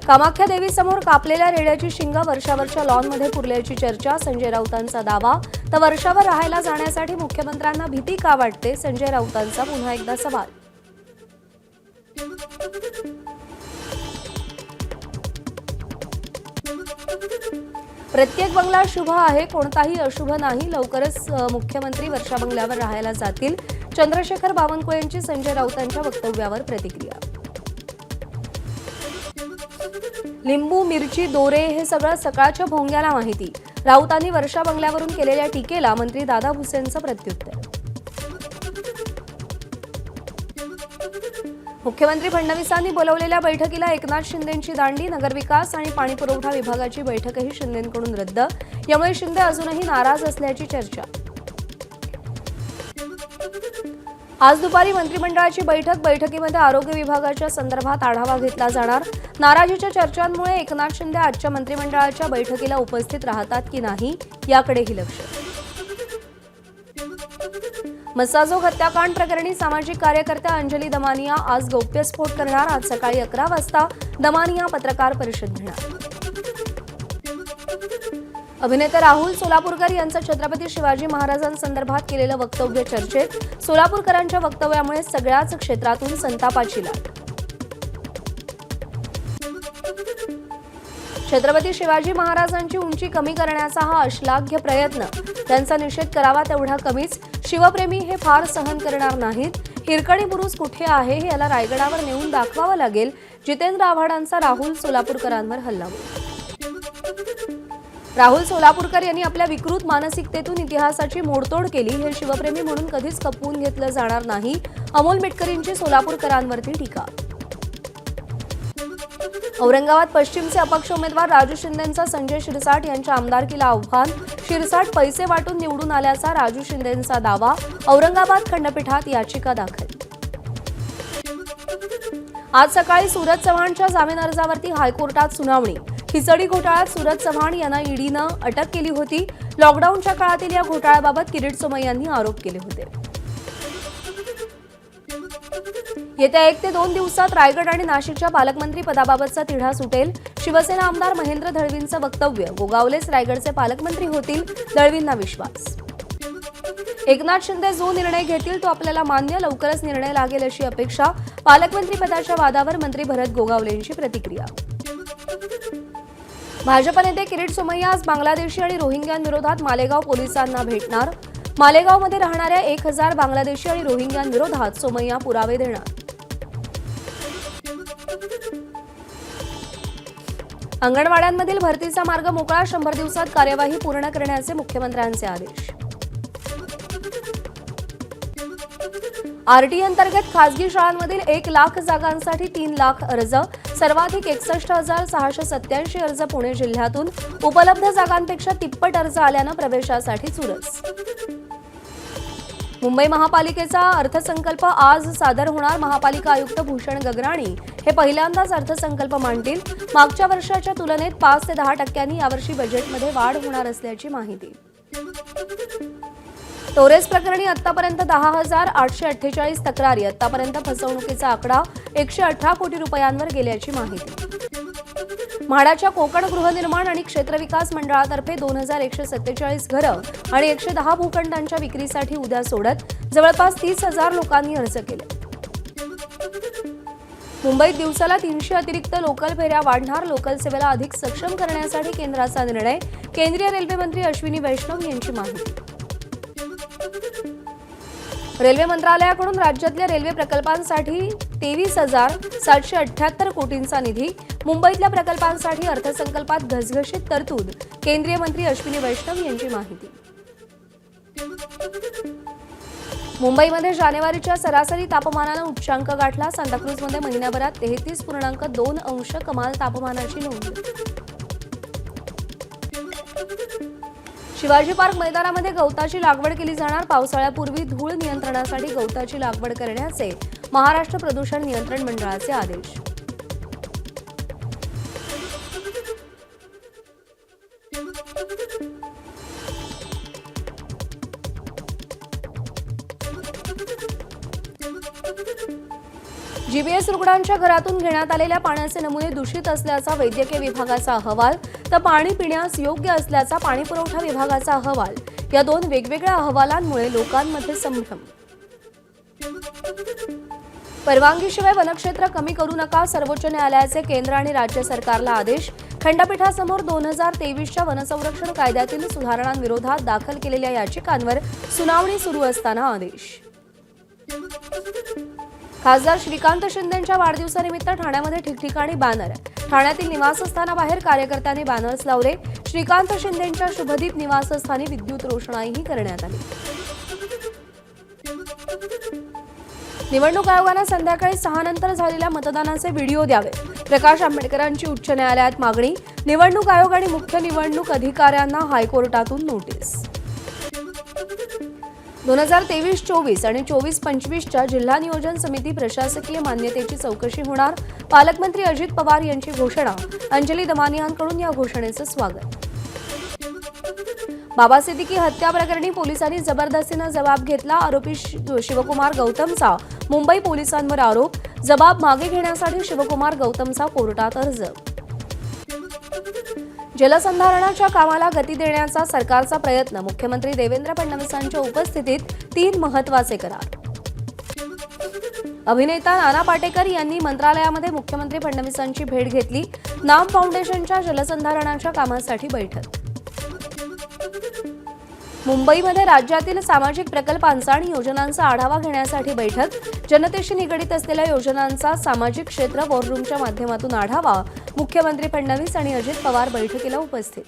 कामाख्या देवीसमोर कापलेल्या रेड्याची शिंग वर्षावरच्या लॉनमध्ये पुरल्याची चर्चा, संजय राऊतांचा दावा. तर वर्षावर राहायला जाण्यासाठी मुख्यमंत्र्यांना भीती का वाटते, संजय राऊतांचा पुन्हा एकदा सवाल. प्रत्येक बंगला शुभ आहे, कोणताही अशुभ नाही. लवकरच मुख्यमंत्री वर्षा बंगल्यावर राहायला जातील. चंद्रशेखर बावनकुळेंची संजय राऊतांच्या वक्तव्यावर प्रतिक्रिया. लिंबू, मिरची, दोरे हे सगळं सकाळच्या भोंग्याला माहिती. राऊतांनी वर्षा बंगल्यावरून केलेल्या टीकेला मंत्री दादा भुसेंचं प्रत्युत्तर. मुख्यमंत्री फडणवीसांनी बोलवलेल्या बैठकीला एकनाथ शिंदेंची दांडी. नगरविकास आणि पाणीपुरवठा विभागाची बैठकही शिंदेंकडून रद्द. यामुळे शिंदे अजूनही नाराज असल्याची चर्चा. आज दुपारी मंत्रिमंडळाची बैठकीमध्ये आरोग्य विभागाच्या संदर्भात आढावा घेतला जाणार. नाराजीच्या चर्चांमुळे एकनाथ शिंदे आजच्या मंत्रिमंडळाच्या बैठकीला उपस्थित राहतात की नाही याकडेही लक्ष. मसाजोग हत्याकांड प्रकरणी सामाजिक कार्यकर्त्या अंजली दमानिया आज गौप्यस्फोट करणार. आज सकाळी 11 वाजता दमानिया पत्रकार परिषद घेणार. अभिनेता राहुल सोलापूरकर यांचं छत्रपती शिवाजी महाराजांसंदर्भात केलेलं वक्तव्य चर्चेत. सोलापूरकरांच्या वक्तव्यामुळे सगळ्याच क्षेत्रातून संतापाची लाट. छत्रपती शिवाजी महाराजांची उंची कमी करण्याचा हा अश्लाघ्य प्रयत्न. त्यांचा निषेध करावा तेवढा कमीच. शिवप्रेमी हे फार सहन करणार नाहीत. हिरकणी बुरुज कुठे आहे हे याला रायगडावर नेऊन दाखवावं लागेल. जितेंद्र आव्हाडांचा राहुल सोलापूरकरांवर हल्लाबोल. राहुल सोलापूरकर यांनी आपल्या विकृत मानसिकतेतून इतिहासाची मोडतोड केली. हे शिवप्रेमी म्हणून कधीच खपवून घेतलं जाणार नाही. अमोल मिटकरींची सोलापूरकरांवरती टीका. औरंगाबाद पश्चिमचे अपक्ष उमेदवार राजू शिंदेंचा संजय शिरसाट यांच्या आमदारकीला आव्हान. शिरसाट पैसे वाटून निवडून आल्याचा राजू शिंदेंचा दावा. औरंगाबाद खंडपीठात याचिका दाखल. आज सकाळी सूरज चव्हाणच्या जामीन अर्जावरती हायकोर्टात सुनावणी. खिचडी घोटाळ्यात सूरज चव्हाण यांना ईडीनं अटक केली होती. लॉकडाऊनच्या काळातील या घोटाळ्याबाबत किरीट सोमय्यांनी आरोप केले होते. येत्या 1 ते 2 दिवसात रायगड आणि नाशिकच्या पालकमंत्री पदाबाबतचा तिढा सुटेल. शिवसेना आमदार महेंद्र दळवींचं वक्तव्य. गोगावलेच रायगडचे पालकमंत्री होतील, दळवींना विश्वास. एकनाथ शिंदे जो निर्णय घेतील तो आपल्याला मान्य. लवकरच निर्णय लागेल अशी अपेक्षा. पालकमंत्री पदाच्या वादावर मंत्री भरत गोगावलेंची प्रतिक्रिया. भाजप नेते किरीट सोमय्या आज बांगलादेशी आणि रोहिंग्यांविरोधात मालेगाव पोलिसांना भेटणार. मालेगावमध्ये राहणाऱ्या 1000 बांगलादेशी आणि रोहिंग्यांविरोधात सोमय्या पुरावे देणार. अंगणवाड्यांमधील भरतीचा मार्ग मोकळा. 100 दिवसात कार्यवाही पूर्ण करण्याचे मुख्यमंत्र्यांचे आदेश. आरटी अंतर्गत खासगी शाळांमधील 1 लाख जागांसाठी 3 लाख अर्ज. सर्वाधिक 61,687 अर्ज पुणे जिल्ह्यातून. उपलब्ध जागांपेक्षा तिप्पट अर्ज आल्यानं प्रवेशासाठी चुरस. मुंबई महापालिकेचा अर्थसंकल्प आज सादर होणार. महापालिका आयुक्त भूषण गगराणी हे पहिल्यांदाच अर्थसंकल्प मांडतील. मागच्या वर्षाच्या तुलनेत 5 ते 10% यावर्षी बजेटमध्ये वाढ होणार असल्याची माहिती. टोरेस प्रकरणी आतापर्यंत 10,848 तक्रारी. आतापर्यंत फसवणुकीचा आकडा 118 कोटी रुपयांवर गेल्याची माहिती. म्हाडाच्या कोकण गृहनिर्माण आणि क्षेत्रविकास मंडळातर्फे 2147 घरं आणि 110 भूखंडांच्या विक्रीसाठी उद्या सोडत जवळपास 30,000 लोकांनी अर्ज केले. मुंबईत दिवसाला 300 अतिरिक्त लोकल फेऱ्या वाढणार. लोकल सेवेला अधिक सक्षम करण्यासाठी केंद्राचा निर्णय. केंद्रीय रेल्वे मंत्री अश्विनी वैष्णव यांची माहिती. रेल्वे मंत्रालयाकडून राज्यातल्या रेल्वे प्रकल्पांसाठी 23,778 कोटींचा निधी. मुंबईतल्या प्रकल्पांसाठी अर्थसंकल्पात घसघशीत तरतूद. केंद्रीय मंत्री अश्विनी वैष्णव यांची माहिती. मुंबईमध्ये जानेवारीच्या सरासरी तापमानानं उच्चांक गाठला. सांताक्रूजमध्ये महिन्याभरात 33.2 अंश कमाल तापमानाची नोंद. शिवाजी पार्क मैदानामध्ये गवताची लागवड केली जाणार. पावसाळ्यापूर्वी धूळ नियंत्रणासाठी गवताची लागवड करण्याचे महाराष्ट्र प्रदूषण नियंत्रण मंडळाचे आदेश. जीबीएस रुग्णांच्या घरातून घेण्यात आलेल्या पाण्याचे नमुने दूषित असल्याचा वैद्यकीय विभागाचा अहवाल तर पाणी पिण्यास योग्य असल्याचा पाणीपुरवठा विभागाचा अहवाल या दोन वेगवेगळ्या अहवालांमुळे लोकांमध्ये संभ्रम. परवानगीशिवाय वनक्षेत्र कमी करू नका, सर्वोच्च न्यायालयाचे केंद्र आणि राज्य सरकारला आदेश. खंडपीठासमोर 2023च्या वनसंरक्षण कायद्यातील सुधारणांविरोधात दाखल केलेल्या याचिकांवर सुनावणी सुरू असताना आदेश. खासदार श्रीकांत शिंदेंच्या वाढदिवसानिमित्त ठाण्यामध्ये ठिकठिकाणी बॅनर. ठाण्यातील निवासस्थानाबाहेर कार्यकर्त्यांनी बॅनर्स लावले. श्रीकांत शिंदेंच्या शुभदीप निवासस्थानी विद्युत रोषणाईही करण्यात आली. निवडणूक आयोगानं संध्याकाळी 6 नंतर झालेल्या मतदानाचे व्हिडिओ द्यावे. प्रकाश आंबेडकरांची उच्च न्यायालयात मागणी. निवडणूक आयोग आणि मुख्य निवडणूक अधिकाऱ्यांना हायकोर्टातून नोटीस. 2023-24 आणि 24-25च्या जिल्हा नियोजन समिती प्रशासकीय मान्यतेची चौकशी होणार. पालकमंत्री अजित पवार यांची घोषणा. अंजली दमानियांकडून या घोषणेचं स्वागत. बाबा सिद्दीकी हत्या प्रकरणी पोलिसांनी जबरदस्तीनं जबाब घेतला. आरोपी शिवकुमार गौतमचा मुंबई पोलिसांवर आरोप. जबाब मागे घेण्यासाठी शिवकुमार गौतमचा कोर्टात अर्ज. जलसंधारणाच्या कामाला गती देण्याचा सरकारचा प्रयत्न. मुख्यमंत्री देवेंद्र फडणवीसांच्या उपस्थितीत 3 महत्त्वाचे करार. अभिनेता नाना पाटेकर यांनी मंत्रालयामध्ये मुख्यमंत्री फडणवीसांची भेट घेतली. नाम फाउंडेशनच्या जलसंधारणाच्या कामासाठी बैठक. मुंबईमध्ये राज्यातील सामाजिक प्रकल्पांचा आणि योजनांचा आढावा घेण्यासाठी बैठक. जनतेशी निगडीत असलेल्या योजनांचा सामाजिक क्षेत्र वॉररूमच्या माध्यमातून आढावा. मुख्यमंत्री फडणवीस आणि अजित पवार बैठकीला उपस्थित.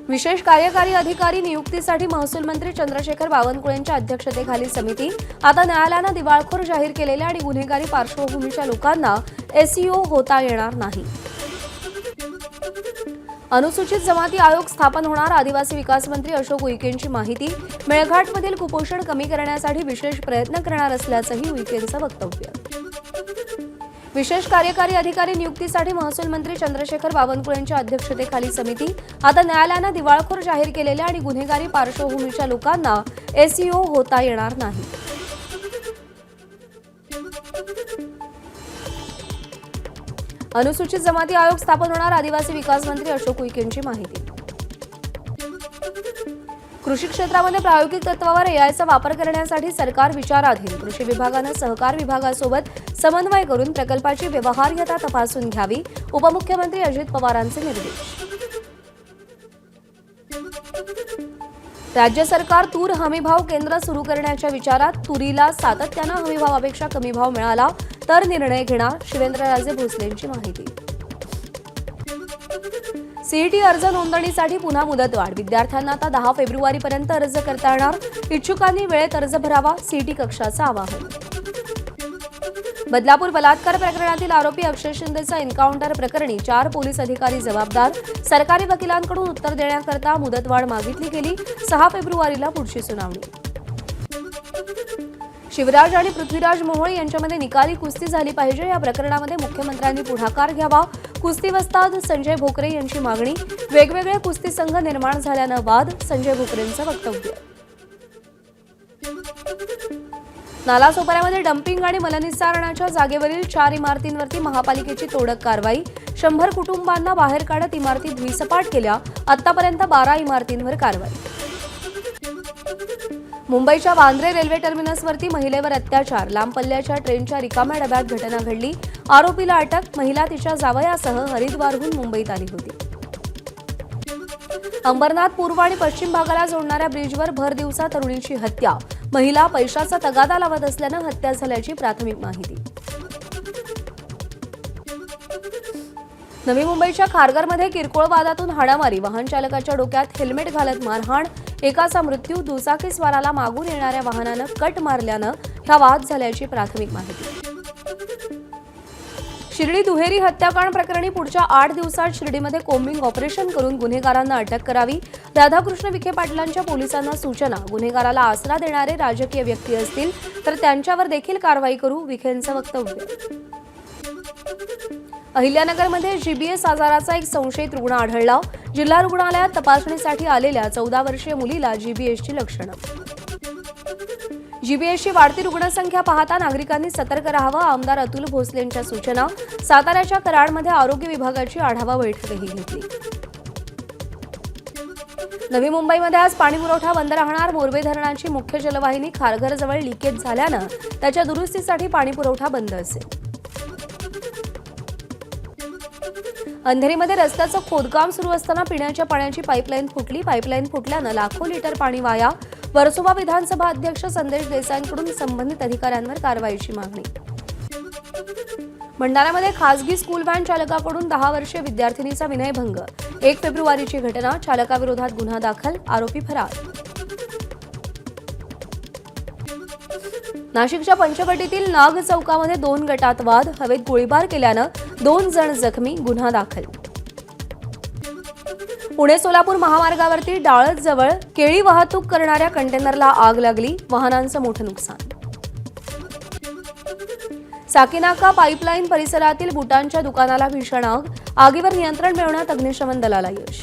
विशेष कार्यकारी अधिकारी नियुक्तीसाठी महसूल मंत्री चंद्रशेखर बावनकुळेंच्या अध्यक्षतेखाली समिती. आता न्यायालयानं दिवाळखोर जाहीर केलेल्या आणि गुन्हेगारी पार्श्वभूमीच्या लोकांना एसईओ होता येणार नाही. अनुसूचित जमाती आयोग स्थापन होणार. आदिवासी विकास मंत्री अशोक उईकेंची माहिती. मेळघाटमधील कुपोषण कमी करण्यासाठी विशेष प्रयत्न करणार असल्याचंही उईकेंचं वक्तव्य. विशेष कार्यकारी अधिकारी नियुक्तीसाठी महसूल मंत्री चंद्रशेखर बावनकुळेंच्या अध्यक्षतेखाली समिती. आता न्यायालयानं दिवाळखोर जाहीर केलेल्या आणि गुन्हेगारी पार्श्वभूमीच्या लोकांना एसईओ होता येणार नाही. अनुसूचित जमाती आयोग स्थापन होणार. आदिवासी विकास मंत्री अशोक उईकेंची माहिती. कृषी क्षेत्रामध्ये प्रायोगिक तत्वावर एआयचा वापर करण्यासाठी सरकार विचाराधीन. कृषी विभागानं सहकार विभागासोबत समन्वय करून प्रकल्पाची व्यवहार्यता तपासून घ्यावी. उपमुख्यमंत्री अजित पवारांचे निर्देश. राज्य सरकार तूर हमीभाव केंद्र सुरू करण्याच्या विचारात. तुरीला सातत्यानं हमीभावापेक्षा कमी भाव मिळाला तर निर्णय घेणार. शिवेंद्रराजे भोसलेंची माहिती. सीईटी अर्ज नोंदणीसाठी पुन्हा मुदतवाढ. विद्यार्थ्यांना आता 10 फेब्रुवारीपर्यंत अर्ज करता येणार. इच्छुकांनी वेळेत अर्ज भरावा. सीईटी कक्षाचं आवाहन. बदलापूर बलात्कार प्रकरणातील आरोपी अक्षय शिंदेचा एन्काउंटर प्रकरणी 4 पोलीस अधिकारी जबाबदार. सरकारी वकिलांकडून उत्तर देण्याकरता मुदतवाढ मागितली गेली. 6 फेब्रुवारीला पुढची सुनावणी. शिवराज आणि पृथ्वीराज मोहोळ यांच्यामध्ये निकाली कुस्ती झाली पाहिजे. या प्रकरणामध्ये मुख्यमंत्र्यांनी पुढाकार घ्यावा. कुस्ती वस्ताद संजय भोकरे यांची मागणी. वेगवेगळे कुस्ती संघ निर्माण झाल्यानं वाद. संजय भोकरेंचं वक्तव्य. नालासोपाऱ्यामध्ये डम्पिंग आणि मलनिस्सारणाच्या जागेवरील 4 इमारतींवरती महापालिकेची तोडक कारवाई. 100 कुटुंबांना बाहेर काढत इमारती भुईसपाट केल्या. आतापर्यंत 12 इमारतींवर कारवाई. मुंबईच्या वांद्रे रेल्वे टर्मिनसवरती महिलेवर अत्याचार. लांब पल्ल्याच्या ट्रेनच्या रिकाम्या डब्यात घटना घडली. आरोपीला अटक. महिला तिच्या जावयासह हरिद्वारहून मुंबईत आली होती. अंबरनाथ पूर्व आणि पश्चिम भागाला जोडणाऱ्या ब्रिजवर भर दिवसा तरुणीची हत्या. महिला पैशाचा तगादा लावत असल्यानं हत्या झाल्याची प्राथमिक माहिती. नवी मुंबईच्या खारघरमध्ये किरकोळ वादातून हाणामारी. वाहन चालकाच्या डोक्यात हेल्मेट घालत मारहाण. एकाचा मृत्यू. दुचाकीस्वाराला मागून येणाऱ्या वाहनानं कट मारल्यानं हा वाद झाल्याची प्राथमिक माहिती. शिर्डी दुहेरी हत्याकांड प्रकरणी पुढच्या 8 दिवसात शिर्डीमध्ये कोम्बिंग ऑपरेशन करून गुन्हेगारांना अटक करावी. राधाकृष्ण विखे पाटलांच्या पोलिसांना सूचना. गुन्हेगाराला आसरा देणारे राजकीय व्यक्ती असतील तर त्यांच्यावर देखील कारवाई करू. विखेंचं वक्तव्य. अहिल्यानगरमध्ये जीबीएस आजाराचा एक संशयित रुग्ण आढळला. जिल्हा रुग्णालयात तपासणीसाठी आलेल्या 14 वर्षीय मुलीला जीबीएसची लक्षणं. जीबीएसची वाढती रुग्णसंख्या पाहता नागरिकांनी सतर्क राहावं, आमदार अतुल भोसलेंच्या सूचना. साताऱ्याच्या कराडमध्ये आरोग्य विभागाची आढावा बैठकही घेतली. नवी मुंबईमध्ये आज पाणीपुरवठा बंद राहणार. मोरबे धरणाची मुख्य जलवाहिनी खारघरजवळ लिकेज झाल्यानं त्याच्या दुरुस्तीसाठी पाणीपुरवठा बंद असेल. अंधेरीमध्ये रस्त्याचं खोदकाम सुरू असताना पिण्याच्या पाण्याची पाईपलाईन फुटली. पाईपलाईन फुटल्यानं लाखो लिटर पाणी वाया. वर्सोवा विधानसभा अध्यक्ष संदेश देसाईंकडून संबंधित अधिकाऱ्यांवर कारवाईची मागणी. भंडाऱ्यामध्ये खासगी स्कूल व्हॅन चालकाकडून 10 वर्षीय विद्यार्थिनीचा विनयभंग. 1 फेब्रुवारीची घटना. चालकाविरोधात गुन्हा दाखल. आरोपी फरार. नाशिकच्या पंचवटीतील नाग चौकामध्ये 2 गटात वाद. हवेत गोळीबार केल्यानं 2 जण जखमी. गुन्हा दाखल. पुणे सोलापूर महामार्गावरती डाळजवळ केळी वाहतूक करणाऱ्या कंटेनरला आग लागली. वाहनांचं मोठं नुकसान. साकीनाका पाईपलाईन परिसरातील बुटांच्या दुकानाला भीषण आग. आगीवर नियंत्रण मिळवण्यात अग्निशमन दलाला यश.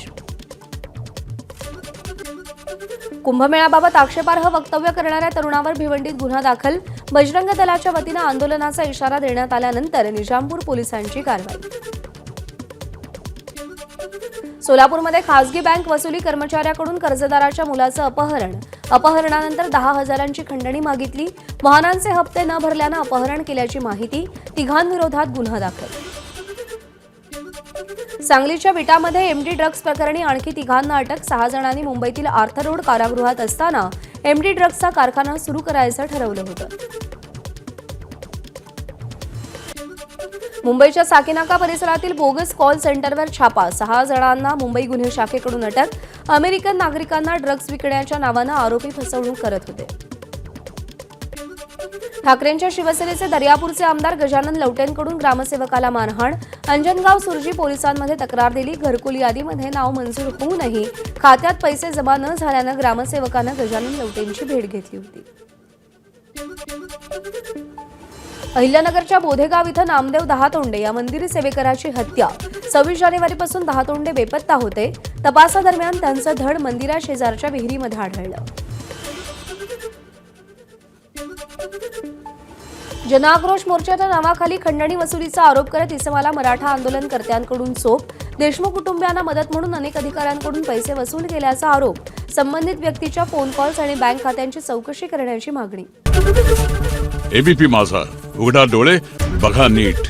कुंभमेळ्याबाबत आक्षेपार्ह वक्तव्य करणाऱ्या तरुणावर भिवंडीत गुन्हा दाखल. बजरंग दलाच्या वतीनं आंदोलनाचा इशारा देण्यात आल्यानंतर निजामपूर पोलिसांची कारवाई. सोलापूरमध्ये खासगी बँक वसुली कर्मचाऱ्याकडून कर्जदाराच्या मुलाचं अपहरण. अपहरणानंतर 10,000ची खंडणी मागितली. वाहनांचे हप्ते न भरल्यानं अपहरण केल्याची माहिती. तिघांविरोधात गुन्हा दाखल. सांगलीच्या विटामध्ये एमडी ड्रग्ज प्रकरणी आणखी 3 अटक. 6 जणांनी मुंबईतील आर्थर रोड कारागृहात असताना एमडी ड्रग्जचा कारखाना सुरू करायचं ठरवलं होतं. मुंबईच्या साकीनाका परिसरातील बोगस कॉल सेंटरवर छापा. 6 जणांना मुंबई गुन्हे शाखेकडून अटक. अमेरिकन नागरिकांना ड्रग्ज विकण्याच्या नावानं आरोपी फसवणूक करत होते. ठाकरेंच्या शिवसेनेचे दर्यापूरचे आमदार गजानन लवटेंकडून ग्रामसेवकाला मारहाण. अंजनगाव सुरजी पोलिसांमध्ये तक्रार दिली. घरकुल यादीमध्ये नाव मंजूर होऊनही खात्यात पैसे जमा न झाल्यानं ग्रामसेवकानं गजानन लवटेंची भेट घेतली होती. अहिल्यानगरच्या बोधेगाव इथं नामदेव दहातोंडे या मंदिर सेवेकराची हत्या. 26 जानेवारीपासून दहातोंडे बेपत्ता होते. तपासादरम्यान त्यांचं धड मंदिराशेजारच्या विहिरीमध्ये आढळलं. जनआक्रोश मोर्चाच्या नावाखाली खंडणी वसुलीचा आरोप करत इसमाला मराठा आंदोलनकर्त्यांकडून चोप. देशमुख कुटुंबियांना मदत म्हणून अनेक अधिकाऱ्यांकडून पैसे वसूल केल्याचा आरोप. संबंधित व्यक्तीच्या फोन कॉल्स आणि बँक खात्यांची चौकशी करण्याची मागणी. एबीपी माझा, उघडा डोळे बघा नीट.